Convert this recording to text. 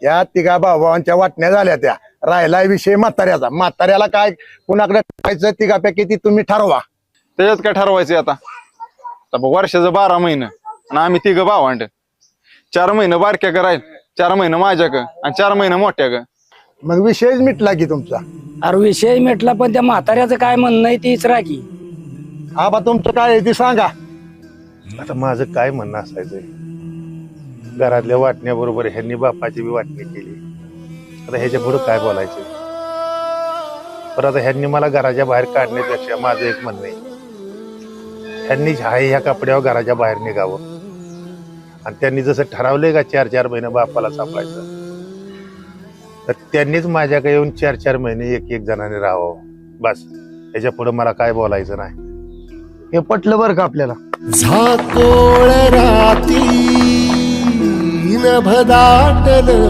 या तिघा भावांच्या वाटण्या झाल्या त्या. राहिला विषय म्हाताऱ्याचा. म्हाताऱ्याला काय कुणाकडे ठरवायचं तिघापैकी ती तुम्ही ठरवा. त्याच्यात काय ठरवायचं आता? वर्षाचं 12 महिने आणि आम्ही तिघं भावंड. 4 महिने बारक्या राहील, 4 महिने माझ्याक आणि 4 महिने मोठ्याक. मग विषयच मिटला की तुमचा. अरे विषय मिटला, पण त्या म्हाताऱ्याचं काय म्हणणं आहे तीच राखी. आबा तुमचं काय आहे ते सांगा. आता माझं काय म्हणणं असायचंय, घरातल्या वाटण्याबरोबर ह्यांनी बापाची बी वाटणी केली. आता ह्याच्या पुढे काय बोलायचं. पण आता ह्यांनी मला घराच्या बाहेर काढण्यापेक्षा माझं एक म्हणणं आहे, ह्यांनी ह्या कपड्यावर घराच्या बाहेर निघावं. आणि त्यांनी जसं ठरवलंय का 4-4 महिने बापाला सापडायचं, तर त्यांनीच माझ्याकडे येऊन 4-4 महिने एक जणांनी राहावं. बस, ह्याच्या पुढे मला काय बोलायचं नाही. हे पटलं बरं का आपल्याला. झाकोळ राती नभ दाटलं